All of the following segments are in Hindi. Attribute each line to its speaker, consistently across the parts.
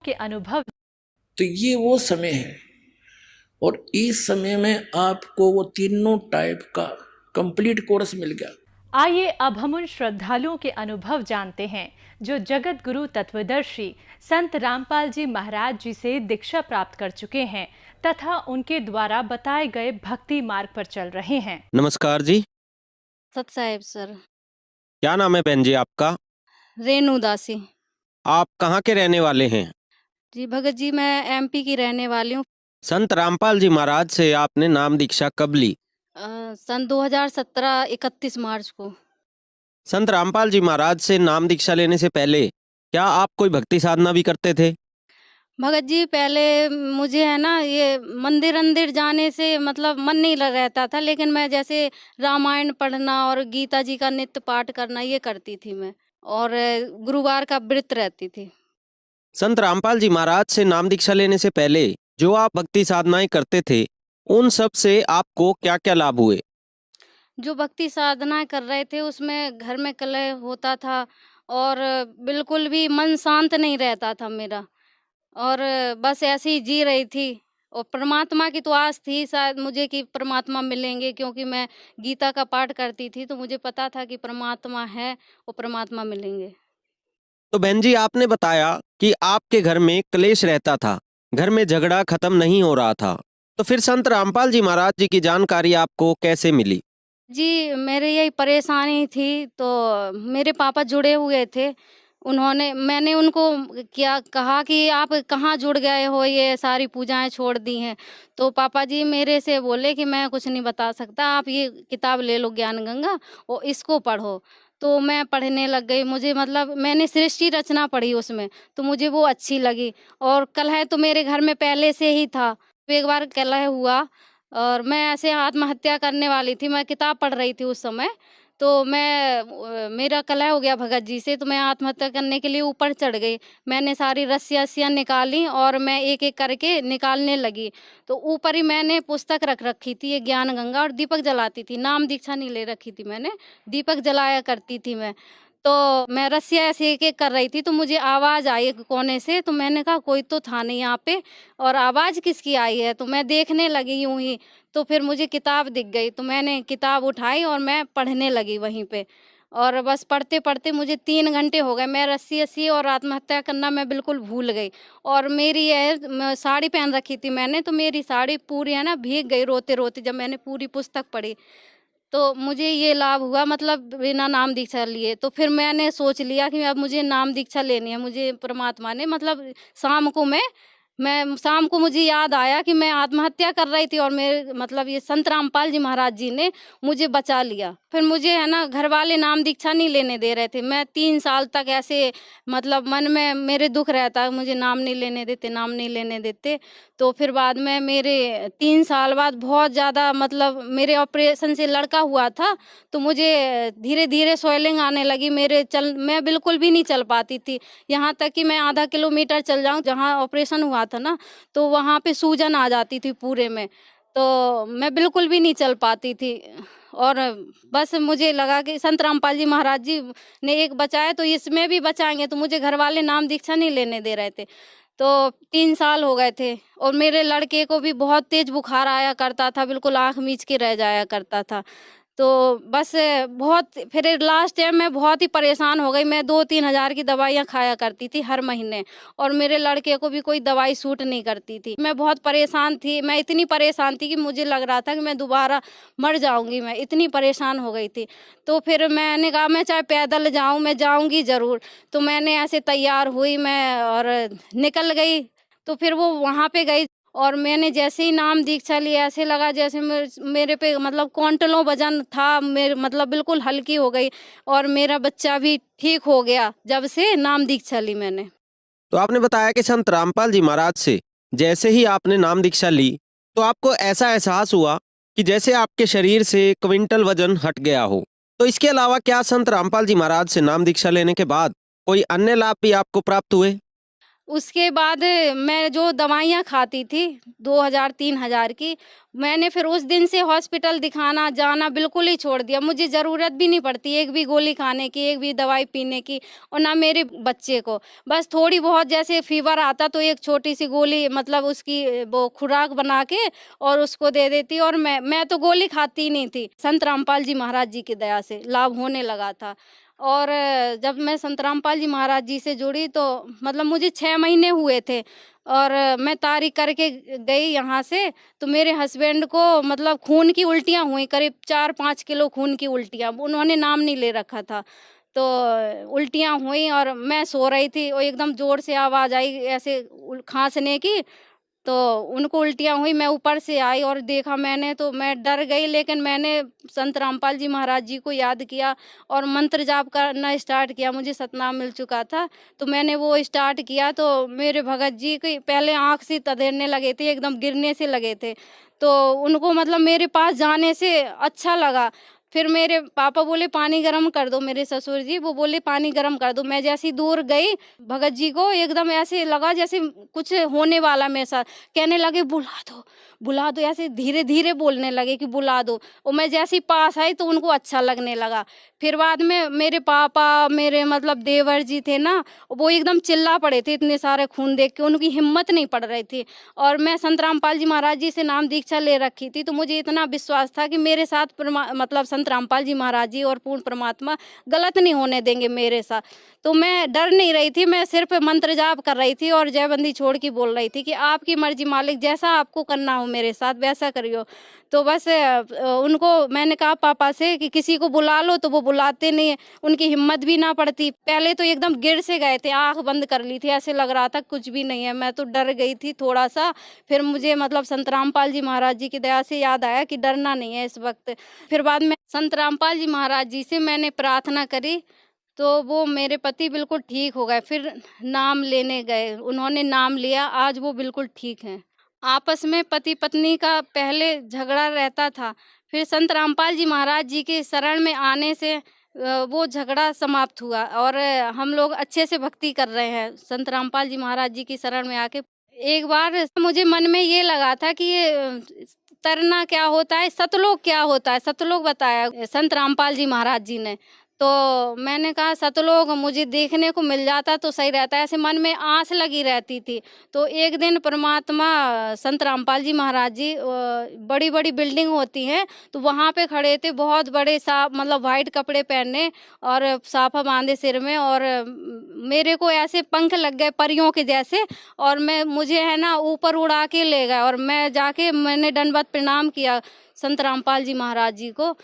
Speaker 1: के अनुभव।
Speaker 2: तो ये वो समय है और इस समय में आपको वो तीनों टाइप का कंप्लीट कोर्स मिल गया।
Speaker 1: आइए अब हम उन श्रद्धालुओं के अनुभव जानते हैं जो जगत गुरु तत्वदर्शी संत रामपाल जी महाराज जी से दीक्षा प्राप्त कर चुके हैं तथा उनके द्वारा बताए गए भक्ति मार्ग पर चल रहे हैं।
Speaker 3: नमस्कार जी।
Speaker 4: सत साहेब सर।
Speaker 3: क्या नाम है बहन जी आपका?
Speaker 4: रेणु दासी।
Speaker 3: आप कहाँ के रहने वाले हैं?
Speaker 4: जी भगत जी, मैं एमपी की रहने वाली हूँ।
Speaker 3: संत रामपाल जी महाराज से आपने नाम दीक्षा कब ली?
Speaker 4: सन 2017 31 मार्च को।
Speaker 3: संत रामपाल जी महाराज से नाम दीक्षा लेने से पहले क्या आप कोई भक्ति साधना भी करते थे?
Speaker 4: भगत जी, पहले मुझे है ना ये मंदिर अंदिर जाने से मतलब मन नहीं लग रहता था, लेकिन मैं जैसे रामायण पढ़ना और गीता जी का नित्य पाठ करना ये करती थी मैं, और गुरुवार का व्रत रहती थी।
Speaker 3: संत रामपाल जी महाराज से नाम दीक्षा लेने से पहले जो आप भक्ति साधनाएं करते थे उन सब से आपको क्या क्या लाभ हुए?
Speaker 4: जो भक्ति साधनाएं कर रहे थे उसमें घर में कलह होता था और बिल्कुल भी मन शांत नहीं रहता था मेरा, और बस ऐसे ही जी रही थी। और परमात्मा की तो आस थी शायद मुझे कि परमात्मा मिलेंगे, क्योंकि मैं गीता का पाठ करती थी तो मुझे पता था कि परमात्मा है और परमात्मा मिलेंगे।
Speaker 3: तो बहन जी, आपने बताया कि आपके घर में क्लेश रहता था, घर में झगड़ा खत्म नहीं हो रहा था, तो फिर संत रामपाल जी महाराज जी की जानकारी आपको कैसे मिली?
Speaker 4: जी, मेरे यही परेशानी थी, तो मेरे पापा जुड़े हुए थे। मैंने उनको क्या कहा कि आप कहाँ जुड़ गए हो, ये सारी पूजाएँ छोड़ दी हैं। तो पापा जी मेरे से बोले कि मैं कुछ नहीं बता सकता, आप ये किताब ले लो ज्ञान गंगा और इसको पढ़ो। तो मैं पढ़ने लग गई। मुझे मतलब मैंने सृष्टि रचना पढ़ी उसमें, तो मुझे वो अच्छी लगी। और कलह तो मेरे घर में पहले से ही था। एक बार कलह हुआ और मैं ऐसे आत्महत्या करने वाली थी, मैं किताब पढ़ रही थी उस समय। तो मेरा कलह हो गया भगत जी से, तो मैं आत्महत्या करने के लिए ऊपर चढ़ गई। मैंने सारी रस्सियाँ निकाली और मैं एक-एक करके निकालने लगी। तो ऊपर ही मैंने पुस्तक रख रखी थी, ये ज्ञान गंगा, और दीपक जलाती थी। नाम दीक्षा नहीं ले रखी थी मैंने, दीपक जलाया करती थी मैं। तो मैं रस्सियाँ ऐसे एक-एक कर रही थी, तो मुझे आवाज़ आई एक कोने से, तो मैंने कहा कोई तो था नहीं यहाँ पे और आवाज़ किसकी आई है? तो मैं देखने लगी यूँ ही, तो फिर मुझे किताब दिख गई, तो मैंने किताब उठाई और मैं पढ़ने लगी वहीं पे। और बस पढ़ते-पढ़ते मुझे 3 घंटे हो गए। मैं रस्सी-अस्सी और आत्महत्या करना मैं बिल्कुल भूल गई। और मेरी साड़ी पहन रखी थी मैंने, तो मेरी साड़ी पूरी है ना भीग गई रोते-रोते जब मैंने पूरी पुस्तक पढ़ी। तो मुझे ये लाभ हुआ मतलब बिना नाम दीक्षा लिए। तो फिर मैंने सोच लिया कि अब मुझे नाम दीक्षा लेनी है। मुझे परमात्मा ने मतलब शाम को मुझे याद आया कि मैं आत्महत्या कर रही थी और मेरे मतलब ये संत रामपाल जी महाराज जी ने मुझे बचा लिया। फिर मुझे है ना घर वाले नाम दीक्षा नहीं लेने दे रहे थे। मैं 3 साल तक ऐसे मतलब मन में मेरे दुःख रहता, मुझे नाम नहीं लेने देते, नाम नहीं लेने देते। तो फिर बाद में मेरे 3 साल बाद बहुत ज़्यादा मतलब मेरे ऑपरेशन से लड़का हुआ था, तो मुझे धीरे-धीरे स्वेलिंग आने लगी। मैं बिल्कुल भी नहीं चल पाती थी। यहाँ तक कि मैं आधा किलोमीटर चल जाऊँ, जहाँ ऑपरेशन हुआ था ना, तो वहाँ पे सूजन आ जाती थी पूरे में। तो मैं बिल्कुल भी नहीं चल पाती थी। और बस मुझे लगा कि संत रामपाल जी महाराज जी ने एक बचाया तो इसमें भी बचाएँगे, तो मुझे घर वाले नाम दीक्षा नहीं लेने दे रहे थे। तो 3 साल हो गए थे और मेरे लड़के को भी बहुत तेज़ बुखार आया करता था, बिल्कुल आँख मीच के रह जाया करता था। तो बस बहुत फिर लास्ट टाइम मैं बहुत ही परेशान हो गई। मैं 2-3 हज़ार की दवाइयाँ खाया करती थी हर महीने, और मेरे लड़के को भी कोई दवाई सूट नहीं करती थी। मैं बहुत परेशान थी, मैं इतनी परेशान थी कि मुझे लग रहा था कि मैं दोबारा मर जाऊँगी, मैं इतनी परेशान हो गई थी। तो फिर मैंने कहा मैं चाहे पैदल जाऊँ, मैं जाऊँगी ज़रूर। तो मैंने ऐसे तैयार हुई मैं और निकल गई। तो फिर वो वहाँ पे गई और मैंने जैसे ही नाम दीक्षा ली ऐसे लगा जैसे मेरे पे मतलब क्विंटलों वज़न था, मेरे मतलब बिल्कुल हल्की हो गई और मेरा बच्चा भी ठीक हो गया जब से नाम दीक्षा ली मैंने।
Speaker 3: तो आपने बताया कि संत रामपाल जी महाराज से जैसे ही आपने नाम दीक्षा ली तो आपको ऐसा एहसास हुआ कि जैसे आपके शरीर से क्विंटल वजन हट गया हो। तो इसके अलावा क्या संत रामपाल जी महाराज से नाम दीक्षा लेने के बाद कोई अन्य लाभ भी आपको प्राप्त हुए?
Speaker 4: उसके बाद मैं जो दवाइयाँ खाती थी 2000-3000 की, मैंने फिर उस दिन से हॉस्पिटल दिखाना जाना बिल्कुल ही छोड़ दिया। मुझे ज़रूरत भी नहीं पड़ती एक भी गोली खाने की, एक भी दवाई पीने की और ना मेरे बच्चे को। बस थोड़ी बहुत जैसे फ़ीवर आता तो एक छोटी-सी गोली मतलब उसकी वो खुराक बना के और उसको दे देती और मैं तो गोली खाती ही नहीं थी। संत रामपाल जी महाराज जी की दया से लाभ होने लगा था। और जब मैं संत रामपाल जी महाराज जी से जुड़ी तो मतलब मुझे 6 महीने हुए थे और मैं तारीख करके गई यहाँ से, तो मेरे हस्बैंड को मतलब खून की उल्टियाँ हुई, करीब 4-5 किलो खून की उल्टियाँ। उन्होंने नाम नहीं ले रखा था। तो उल्टियाँ हुई और मैं सो रही थी और एकदम ज़ोर से आवाज़ आई ऐसे खाँसने की, तो उनको उल्टियाँ हुई, मैं ऊपर से आई और देखा मैंने तो मैं डर गई, लेकिन मैंने संत रामपाल जी महाराज जी को याद किया और मंत्र जाप करना स्टार्ट किया। मुझे सतनाम मिल चुका था, तो मैंने वो स्टार्ट किया तो मेरे भगत जी की पहले आँख से तधेरने लगे थे, एकदम गिरने से लगे थे। तो उनको मतलब मेरे पास जाने से अच्छा लगा। फिर मेरे पापा बोले पानी गरम कर दो, मेरे ससुर जी वो बोले पानी गरम कर दो। मैं जैसी दूर गई भगत जी को एकदम ऐसे लगा जैसे कुछ होने वाला मेरे साथ। कहने लगे बुला दो, ऐसे धीरे-धीरे बोलने लगे कि बुला दो। और मैं जैसे ही पास आई तो उनको अच्छा लगने लगा। फिर बाद में मेरे पापा, मेरे मतलब देवर जी थे ना, वो एकदम चिल्ला पड़े थे इतने सारे खून देख के, उनकी हिम्मत नहीं पड़ रही थी। और मैं संत रामपाल जी महाराज जी से नाम दीक्षा ले रखी थी, तो मुझे इतना विश्वास था कि मेरे साथ मतलब संत रामपाल जी महाराज जी और पूर्ण परमात्मा गलत नहीं होने देंगे मेरे साथ। तो मैं डर नहीं रही थी, मैं सिर्फ मंत्र जाप कर रही थी और जयबंदी छोड़ के बोल रही थी कि आपकी मर्जी मालिक, जैसा आपको करना हो मेरे साथ वैसा करियो। तो बस उनको मैंने कहा पापा से कि किसी को बुला लो, तो वो बुलाते नहीं है, उनकी हिम्मत भी ना पड़ती। पहले तो एकदम गिर से गए थे, आँख बंद कर ली थी, ऐसे लग रहा था कुछ भी नहीं है। मैं तो डर गई थी थोड़ा-सा। फिर मुझे मतलब संत रामपाल जी महाराज जी की दया से याद आया कि डरना नहीं है इस वक़्त। फिर बाद में संत रामपाल जी महाराज जी से मैंने प्रार्थना करी, तो वो मेरे पति बिल्कुल ठीक हो गए। फिर नाम लेने गए, उन्होंने नाम लिया, आज वो बिल्कुल ठीक हैं। आपस में पति-पत्नी का पहले झगड़ा रहता था, फिर संत रामपाल जी महाराज जी के शरण में आने से वो झगड़ा समाप्त हुआ और हम लोग अच्छे से भक्ति कर रहे हैं, संत रामपाल जी महाराज जी की शरण में आके। एक बार मुझे मन में ये लगा था कि ये तरना क्या होता है, सतलोक क्या होता है? सतलोक बताया संत रामपाल जी महाराज जी ने। तो मैंने कहा सतलोक मुझे देखने को मिल जाता तो सही रहता है, ऐसे मन में आस लगी रहती थी। तो एक दिन परमात्मा संत रामपाल जी महाराज जी बड़ी-बड़ी बिल्डिंग होती हैं, तो वहाँ पे खड़े थे, बहुत बड़े मतलब वाइट कपड़े पहने और साफा बांधे सिर में और मेरे को ऐसे पंख लग गए परियों के जैसे और मुझे है ना ऊपर उड़ा के ले गए और मैं जाके मैंने दंडवत प्रणाम किया संत रामपाल जी महाराज जी को।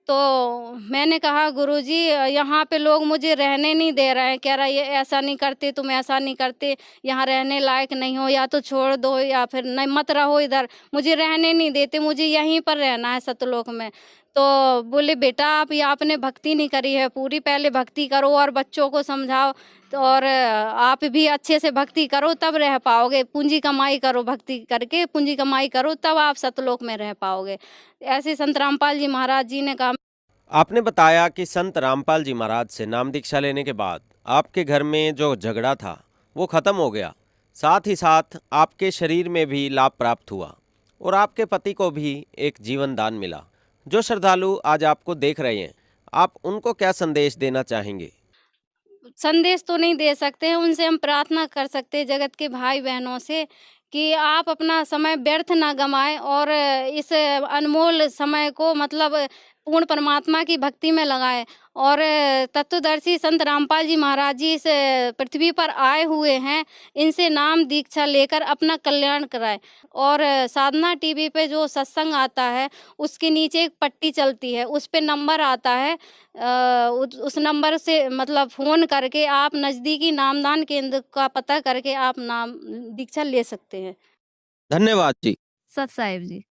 Speaker 4: तो मैंने कहा गुरुजी यहाँ पे लोग मुझे रहने नहीं दे रहे हैं, कह रहा ये ऐसा नहीं करते, तुम ऐसा नहीं करते, यहाँ रहने लायक नहीं हो, या तो छोड़ दो या फिर नहीं मत रहो इधर। मुझे रहने नहीं देते, मुझे यहीं पर रहना है सतलोक में। तो बोले बेटा आप ये आपने भक्ति नहीं करी है पूरी, पहले भक्ति करो और बच्चों को समझाओ तो और आप भी अच्छे से भक्ति करो तब रह पाओगे। पूंजी कमाई करो, भक्ति करके पूंजी कमाई करो तब आप सतलोक में रह पाओगे। ऐसे संत रामपाल जी महाराज जी ने कहा।
Speaker 3: आपने बताया कि संत रामपाल जी महाराज से नाम दीक्षा लेने के बाद आपके घर में जो झगड़ा था वो खत्म हो गया, साथ ही साथ आपके शरीर में भी लाभ प्राप्त हुआ और आपके पति को भी एक जीवन दान मिला। जो श्रद्धालु आज आपको देख रहे हैं, आप उनको क्या संदेश देना चाहेंगे?
Speaker 4: संदेश तो नहीं दे सकते हैं, उनसे हम प्रार्थना कर सकते हैं जगत के भाई बहनों से कि आप अपना समय व्यर्थ ना गंवाएं और इस अनमोल समय को मतलब पूर्ण परमात्मा की भक्ति में लगाएं और तत्वदर्शी संत रामपाल जी महाराज जी इस पृथ्वी पर आए हुए हैं, इनसे नाम दीक्षा लेकर अपना कल्याण कराएं। और साधना टीवी पे जो सत्संग आता है उसके नीचे एक पट्टी चलती है, उस पे नंबर आता है, उस नंबर से मतलब फ़ोन करके आप नज़दीकी नामदान केंद्र का पता करके आप नाम दीक्षा ले सकते हैं।
Speaker 3: धन्यवाद जी।
Speaker 5: सत साहिब जी।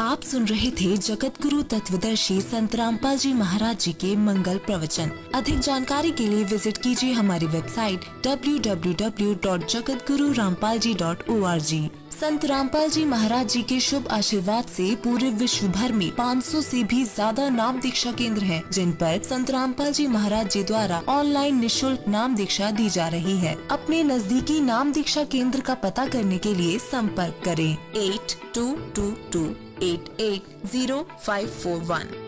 Speaker 6: आप सुन रहे थे जगत गुरु तत्वदर्शी संत रामपाल जी महाराज जी के मंगल प्रवचन। अधिक जानकारी के लिए विजिट कीजिए हमारी वेबसाइट www.jagatgururampalji.org। संत रामपाल जी महाराज जी के शुभ आशीर्वाद से पूरे विश्व भर में 500 से भी ज्यादा नाम दीक्षा केंद्र हैं, जिन पर संत रामपाल जी महाराज जी द्वारा ऑनलाइन निशुल्क नाम दीक्षा दी जा रही है। अपने नजदीकी नाम दीक्षा केंद्र का पता करने के लिए संपर्क करें 8222880541।